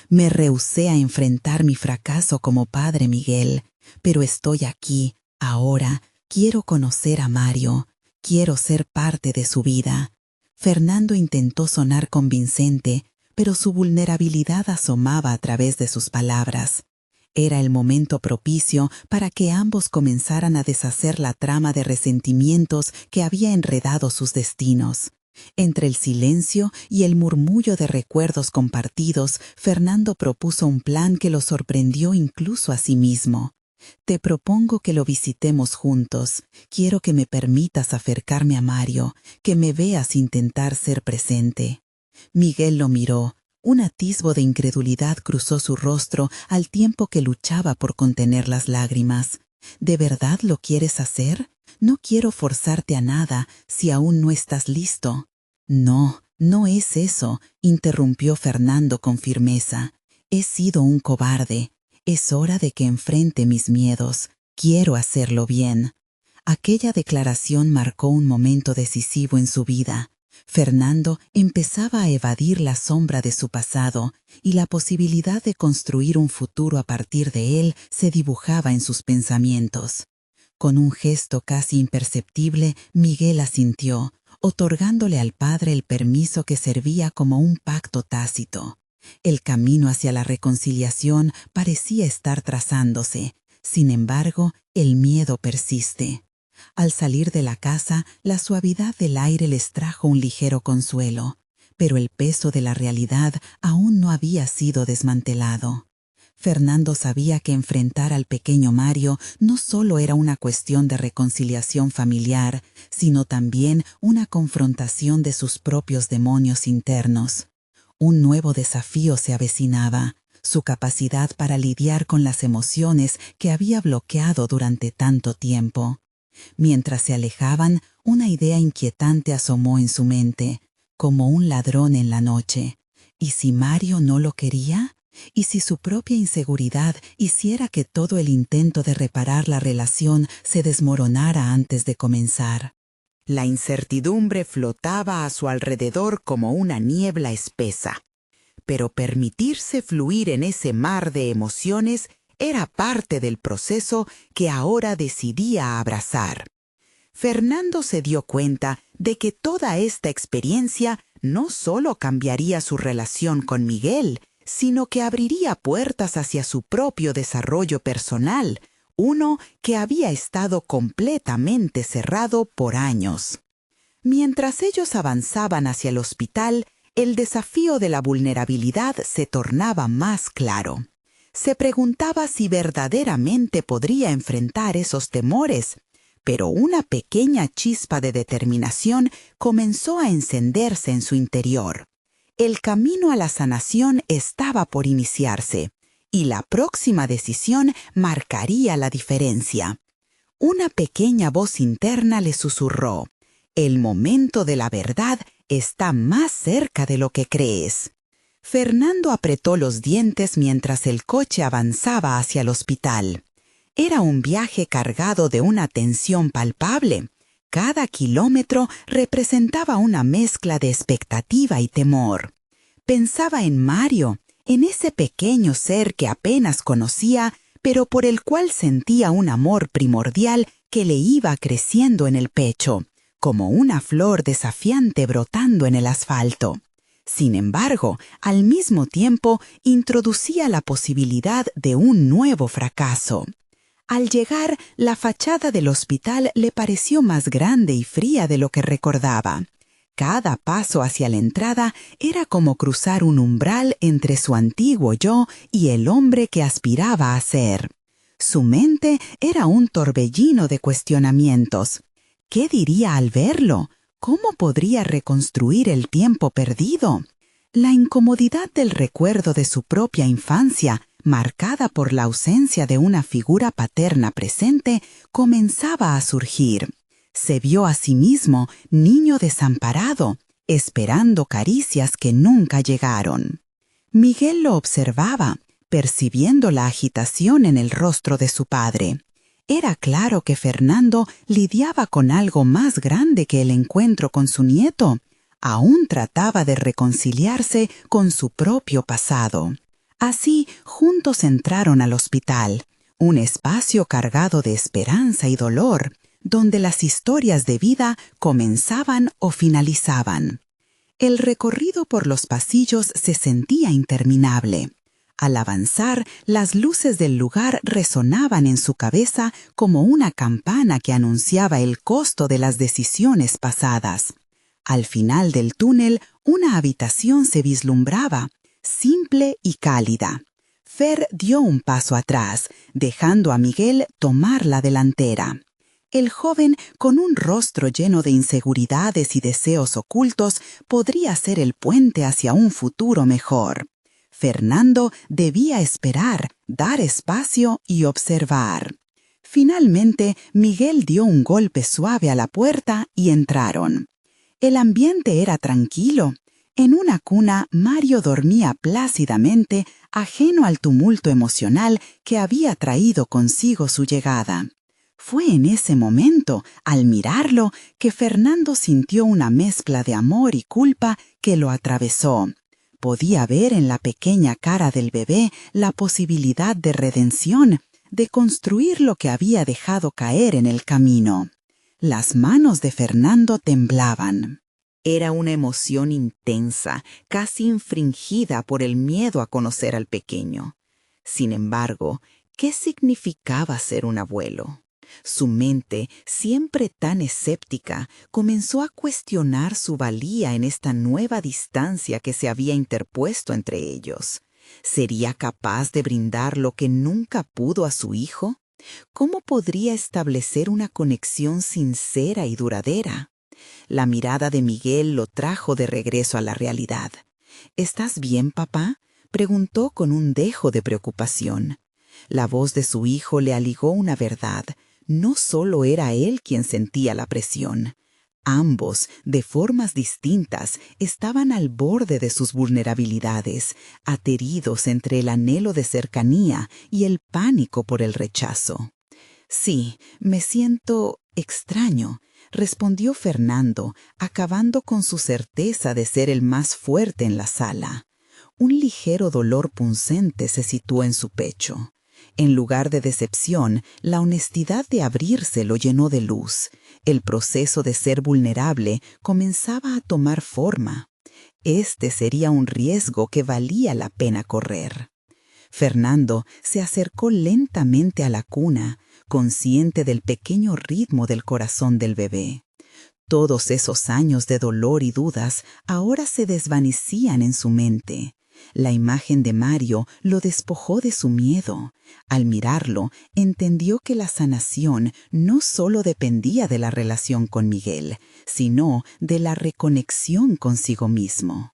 «Me rehusé a enfrentar mi fracaso como padre, Miguel, pero estoy aquí, ahora, quiero conocer a Mario, quiero ser parte de su vida». Fernando intentó sonar convincente, pero su vulnerabilidad asomaba a través de sus palabras. Era el momento propicio para que ambos comenzaran a deshacer la trama de resentimientos que había enredado sus destinos. Entre el silencio y el murmullo de recuerdos compartidos, Fernando propuso un plan que lo sorprendió incluso a sí mismo. «Te propongo que lo visitemos juntos. Quiero que me permitas acercarme a Mario, que me veas intentar ser presente». Miguel lo miró. Un atisbo de incredulidad cruzó su rostro al tiempo que luchaba por contener las lágrimas. «¿De verdad lo quieres hacer? No quiero forzarte a nada si aún no estás listo». «No, no es eso», interrumpió Fernando con firmeza. «He sido un cobarde. Es hora de que enfrente mis miedos. Quiero hacerlo bien». Aquella declaración marcó un momento decisivo en su vida. Fernando empezaba a evadir la sombra de su pasado y la posibilidad de construir un futuro a partir de él se dibujaba en sus pensamientos. Con un gesto casi imperceptible, Miguel asintió, otorgándole al padre el permiso que servía como un pacto tácito. El camino hacia la reconciliación parecía estar trazándose. Sin embargo, el miedo persiste. Al salir de la casa, la suavidad del aire les trajo un ligero consuelo, pero el peso de la realidad aún no había sido desmantelado. Fernando sabía que enfrentar al pequeño Mario no solo era una cuestión de reconciliación familiar, sino también una confrontación de sus propios demonios internos. Un nuevo desafío se avecinaba, su capacidad para lidiar con las emociones que había bloqueado durante tanto tiempo. Mientras se alejaban, una idea inquietante asomó en su mente, como un ladrón en la noche. ¿Y si Mario no lo quería? ¿Y si su propia inseguridad hiciera que todo el intento de reparar la relación se desmoronara antes de comenzar? La incertidumbre flotaba a su alrededor como una niebla espesa, pero permitirse fluir en ese mar de emociones era parte del proceso que ahora decidía abrazar. Fernando se dio cuenta de que toda esta experiencia no solo cambiaría su relación con Miguel, sino que abriría puertas hacia su propio desarrollo personal, uno que había estado completamente cerrado por años. Mientras ellos avanzaban hacia el hospital, el desafío de la vulnerabilidad se tornaba más claro. Se preguntaba si verdaderamente podría enfrentar esos temores, pero una pequeña chispa de determinación comenzó a encenderse en su interior. El camino a la sanación estaba por iniciarse, y la próxima decisión marcaría la diferencia. Una pequeña voz interna le susurró: «El momento de la verdad está más cerca de lo que crees». Fernando apretó los dientes mientras el coche avanzaba hacia el hospital. Era un viaje cargado de una tensión palpable. Cada kilómetro representaba una mezcla de expectativa y temor. Pensaba en Mario, en ese pequeño ser que apenas conocía, pero por el cual sentía un amor primordial que le iba creciendo en el pecho, como una flor desafiante brotando en el asfalto. Sin embargo, al mismo tiempo introducía la posibilidad de un nuevo fracaso. Al llegar, la fachada del hospital le pareció más grande y fría de lo que recordaba. Cada paso hacia la entrada era como cruzar un umbral entre su antiguo yo y el hombre que aspiraba a ser. Su mente era un torbellino de cuestionamientos. ¿Qué diría al verlo? ¿Cómo podría reconstruir el tiempo perdido? La incomodidad del recuerdo de su propia infancia, marcada por la ausencia de una figura paterna presente, comenzaba a surgir. Se vio a sí mismo niño desamparado, esperando caricias que nunca llegaron. Miguel lo observaba, percibiendo la agitación en el rostro de su padre. Era claro que Fernando lidiaba con algo más grande que el encuentro con su nieto. Aún trataba de reconciliarse con su propio pasado. Así, juntos entraron al hospital, un espacio cargado de esperanza y dolor, donde las historias de vida comenzaban o finalizaban. El recorrido por los pasillos se sentía interminable. Al avanzar, las luces del lugar resonaban en su cabeza como una campana que anunciaba el costo de las decisiones pasadas. Al final del túnel, una habitación se vislumbraba, simple y cálida. Fer dio un paso atrás, dejando a Miguel tomar la delantera. El joven, con un rostro lleno de inseguridades y deseos ocultos, podría ser el puente hacia un futuro mejor. Fernando debía esperar, dar espacio y observar. Finalmente, Miguel dio un golpe suave a la puerta y entraron. El ambiente era tranquilo. En una cuna, Mario dormía plácidamente, ajeno al tumulto emocional que había traído consigo su llegada. Fue en ese momento, al mirarlo, que Fernando sintió una mezcla de amor y culpa que lo atravesó. Podía ver en la pequeña cara del bebé la posibilidad de redención, de construir lo que había dejado caer en el camino. Las manos de Fernando temblaban. Era una emoción intensa, casi infringida por el miedo a conocer al pequeño. Sin embargo, ¿qué significaba ser un abuelo? Su mente, siempre tan escéptica, comenzó a cuestionar su valía en esta nueva distancia que se había interpuesto entre ellos. ¿Sería capaz de brindar lo que nunca pudo a su hijo? ¿Cómo podría establecer una conexión sincera y duradera? La mirada de Miguel lo trajo de regreso a la realidad. ¿Estás bien, papá?, preguntó con un dejo de preocupación. La voz de su hijo le aligó una verdad. No solo era él quien sentía la presión. Ambos, de formas distintas, estaban al borde de sus vulnerabilidades, ateridos entre el anhelo de cercanía y el pánico por el rechazo. «Sí, me siento extraño», respondió Fernando, acabando con su certeza de ser el más fuerte en la sala. Un ligero dolor punzante se situó en su pecho. En lugar de decepción, la honestidad de abrirse lo llenó de luz. El proceso de ser vulnerable comenzaba a tomar forma. Este sería un riesgo que valía la pena correr. Fernando se acercó lentamente a la cuna, consciente del pequeño ritmo del corazón del bebé. Todos esos años de dolor y dudas ahora se desvanecían en su mente. La imagen de Mario lo despojó de su miedo. Al mirarlo, entendió que la sanación no solo dependía de la relación con Miguel, sino de la reconexión consigo mismo.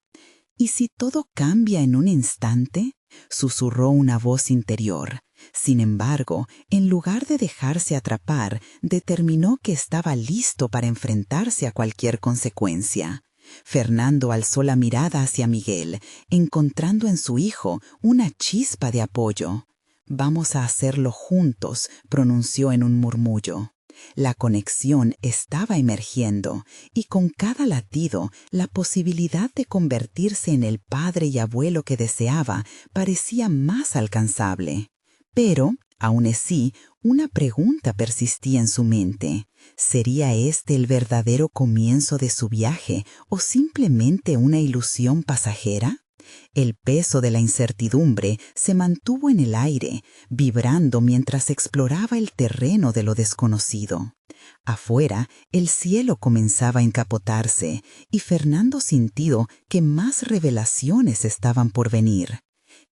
¿Y si todo cambia en un instante?, susurró una voz interior. Sin embargo, en lugar de dejarse atrapar, determinó que estaba listo para enfrentarse a cualquier consecuencia. Fernando alzó la mirada hacia Miguel, encontrando en su hijo una chispa de apoyo. «Vamos a hacerlo juntos», pronunció en un murmullo. La conexión estaba emergiendo, y con cada latido, la posibilidad de convertirse en el padre y abuelo que deseaba parecía más alcanzable. Pero, aun así, una pregunta persistía en su mente. ¿Sería este el verdadero comienzo de su viaje o simplemente una ilusión pasajera? El peso de la incertidumbre se mantuvo en el aire, vibrando mientras exploraba el terreno de lo desconocido. Afuera, el cielo comenzaba a encapotarse, y Fernando sintió que más revelaciones estaban por venir.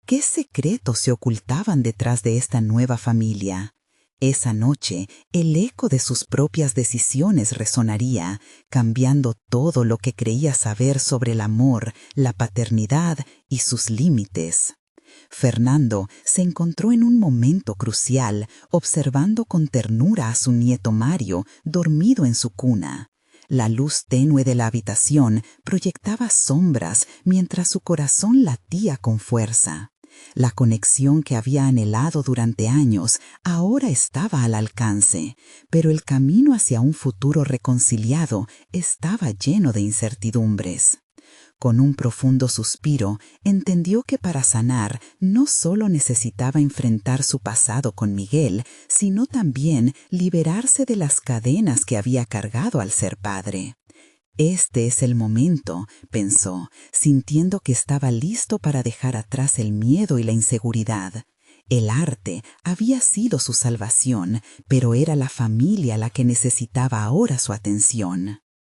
¿Qué secretos se ocultaban detrás de esta nueva familia? Esa noche, el eco de sus propias decisiones resonaría, cambiando todo lo que creía saber sobre el amor, la paternidad y sus límites. Fernando se encontró en un momento crucial, observando con ternura a su nieto Mario, dormido en su cuna. La luz tenue de la habitación proyectaba sombras mientras su corazón latía con fuerza. La conexión que había anhelado durante años ahora estaba al alcance, pero el camino hacia un futuro reconciliado estaba lleno de incertidumbres. Con un profundo suspiro, entendió que para sanar no solo necesitaba enfrentar su pasado con Miguel, sino también liberarse de las cadenas que había cargado al ser padre. Este es el momento, pensó, sintiendo que estaba listo para dejar atrás el miedo y la inseguridad. El arte había sido su salvación, pero era la familia la que necesitaba ahora su atención.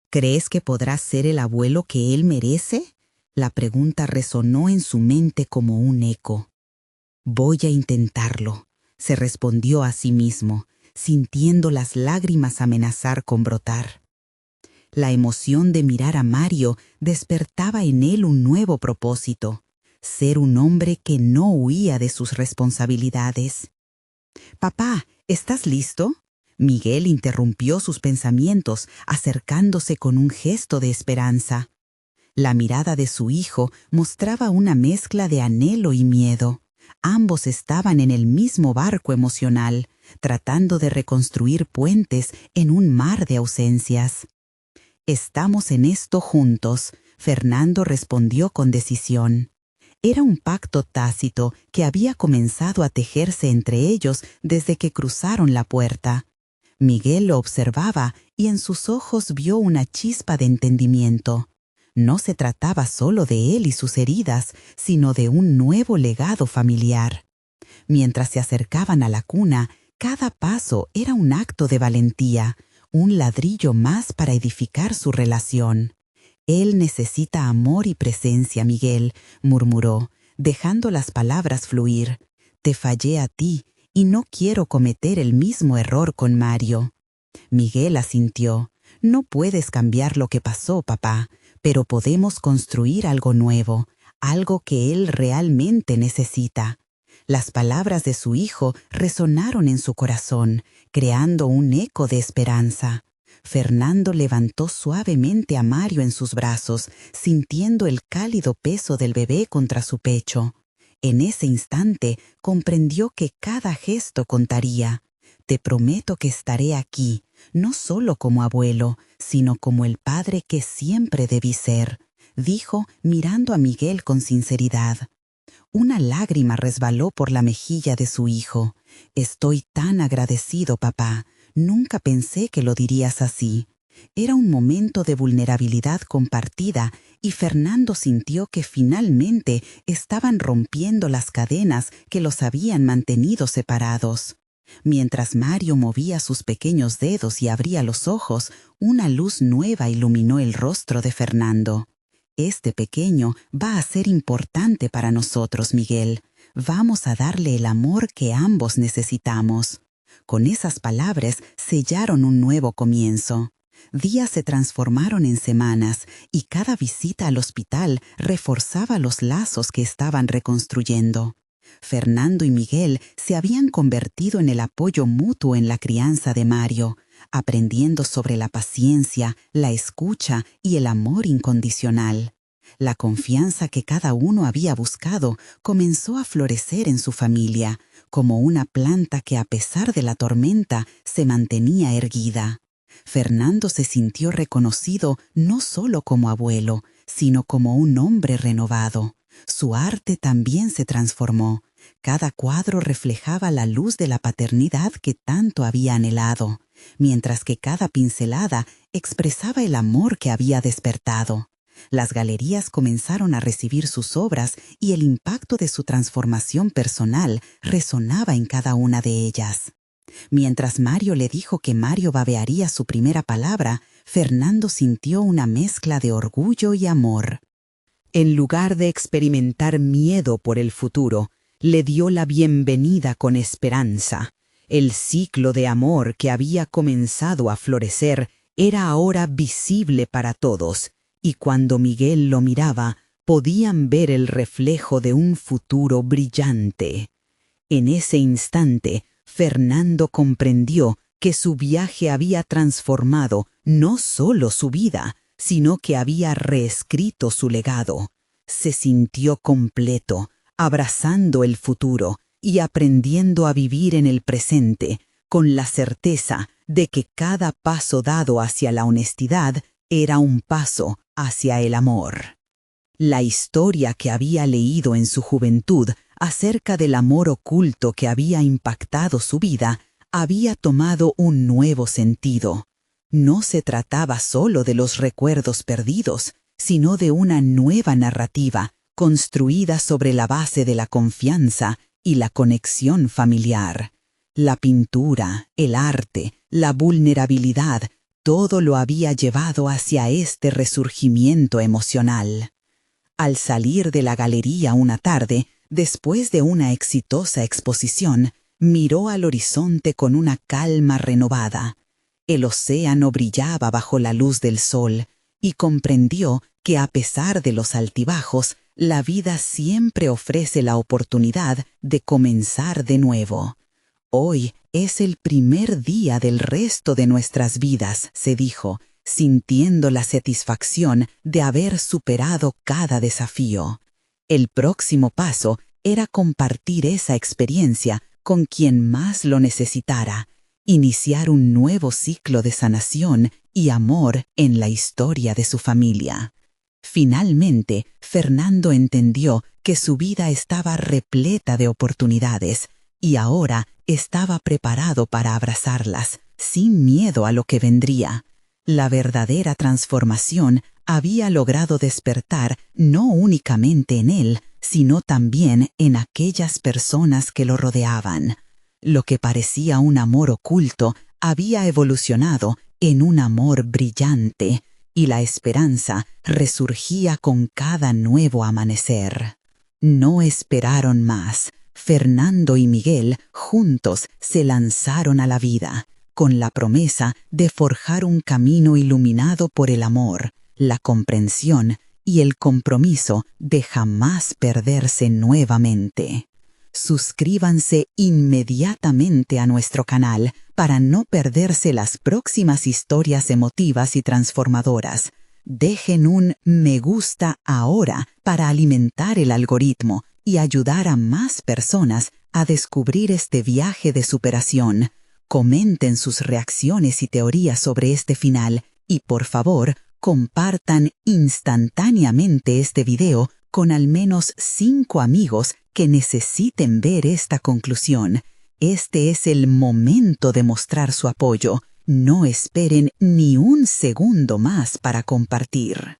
¿Crees que podrás ser el abuelo que él merece? La pregunta resonó en su mente como un eco. Voy a intentarlo, se respondió a sí mismo, sintiendo las lágrimas amenazar con brotar. La emoción de mirar a Mario despertaba en él un nuevo propósito: ser un hombre que no huía de sus responsabilidades. «Papá, ¿estás listo?», Miguel interrumpió sus pensamientos, acercándose con un gesto de esperanza. La mirada de su hijo mostraba una mezcla de anhelo y miedo. Ambos estaban en el mismo barco emocional, tratando de reconstruir puentes en un mar de ausencias. «Estamos en esto juntos», Fernando respondió con decisión. Era un pacto tácito que había comenzado a tejerse entre ellos desde que cruzaron la puerta. Miguel lo observaba y en sus ojos vio una chispa de entendimiento. No se trataba solo de él y sus heridas, sino de un nuevo legado familiar. Mientras se acercaban a la cuna, cada paso era un acto de valentía, un ladrillo más para edificar su relación. «Él necesita amor y presencia, Miguel», murmuró, dejando las palabras fluir. «Te fallé a ti y no quiero cometer el mismo error con Mario». Miguel asintió. «No puedes cambiar lo que pasó, papá, pero podemos construir algo nuevo, algo que él realmente necesita». Las palabras de su hijo resonaron en su corazón, creando un eco de esperanza. Fernando levantó suavemente a Mario en sus brazos, sintiendo el cálido peso del bebé contra su pecho. En ese instante comprendió que cada gesto contaría. «Te prometo que estaré aquí, no solo como abuelo, sino como el padre que siempre debí ser», dijo mirando a Miguel con sinceridad. Una lágrima resbaló por la mejilla de su hijo. «Estoy tan agradecido, papá. Nunca pensé que lo dirías así». Era un momento de vulnerabilidad compartida y Fernando sintió que finalmente estaban rompiendo las cadenas que los habían mantenido separados. Mientras Mario movía sus pequeños dedos y abría los ojos, una luz nueva iluminó el rostro de Fernando. «Este pequeño va a ser importante para nosotros, Miguel. Vamos a darle el amor que ambos necesitamos». Con esas palabras sellaron un nuevo comienzo. Días se transformaron en semanas y cada visita al hospital reforzaba los lazos que estaban reconstruyendo. Fernando y Miguel se habían convertido en el apoyo mutuo en la crianza de Mario, aprendiendo sobre la paciencia, la escucha y el amor incondicional. La confianza que cada uno había buscado comenzó a florecer en su familia, como una planta que a pesar de la tormenta se mantenía erguida. Fernando se sintió reconocido no solo como abuelo, sino como un hombre renovado. Su arte también se transformó. Cada cuadro reflejaba la luz de la paternidad que tanto había anhelado, mientras que cada pincelada expresaba el amor que había despertado. Las galerías comenzaron a recibir sus obras y el impacto de su transformación personal resonaba en cada una de ellas. Mientras Mario le dijo que Mario babearía su primera palabra, Fernando sintió una mezcla de orgullo y amor. En lugar de experimentar miedo por el futuro, le dio la bienvenida con esperanza. El ciclo de amor que había comenzado a florecer era ahora visible para todos, y cuando Miguel lo miraba, podían ver el reflejo de un futuro brillante. En ese instante, Fernando comprendió que su viaje había transformado no solo su vida, sino que había reescrito su legado. Se sintió completo, abrazando el futuro y aprendiendo a vivir en el presente, con la certeza de que cada paso dado hacia la honestidad era un paso hacia el amor. La historia que había leído en su juventud acerca del amor oculto que había impactado su vida había tomado un nuevo sentido. No se trataba solo de los recuerdos perdidos, sino de una nueva narrativa construida sobre la base de la confianza y la conexión familiar. La pintura, el arte, la vulnerabilidad, todo lo había llevado hacia este resurgimiento emocional. Al salir de la galería una tarde, después de una exitosa exposición, miró al horizonte con una calma renovada. El océano brillaba bajo la luz del sol y comprendió que a pesar de los altibajos, la vida siempre ofrece la oportunidad de comenzar de nuevo. Hoy es el primer día del resto de nuestras vidas, se dijo, sintiendo la satisfacción de haber superado cada desafío. El próximo paso era compartir esa experiencia con quien más lo necesitara, iniciar un nuevo ciclo de sanación y amor en la historia de su familia. Finalmente, Fernando entendió que su vida estaba repleta de oportunidades y ahora estaba preparado para abrazarlas, sin miedo a lo que vendría. La verdadera transformación había logrado despertar no únicamente en él, sino también en aquellas personas que lo rodeaban. Lo que parecía un amor oculto había evolucionado en un amor brillante, y la esperanza resurgía con cada nuevo amanecer. No esperaron más. Fernando y Miguel juntos se lanzaron a la vida, con la promesa de forjar un camino iluminado por el amor, la comprensión y el compromiso de jamás perderse nuevamente. Suscríbanse inmediatamente a nuestro canal para no perderse las próximas historias emotivas y transformadoras. Dejen un me gusta ahora para alimentar el algoritmo y ayudar a más personas a descubrir este viaje de superación. Comenten sus reacciones y teorías sobre este final y, por favor, compartan instantáneamente este video con al menos 5 amigos que necesiten ver esta conclusión. Este es el momento de mostrar su apoyo. No esperen ni un segundo más para compartir.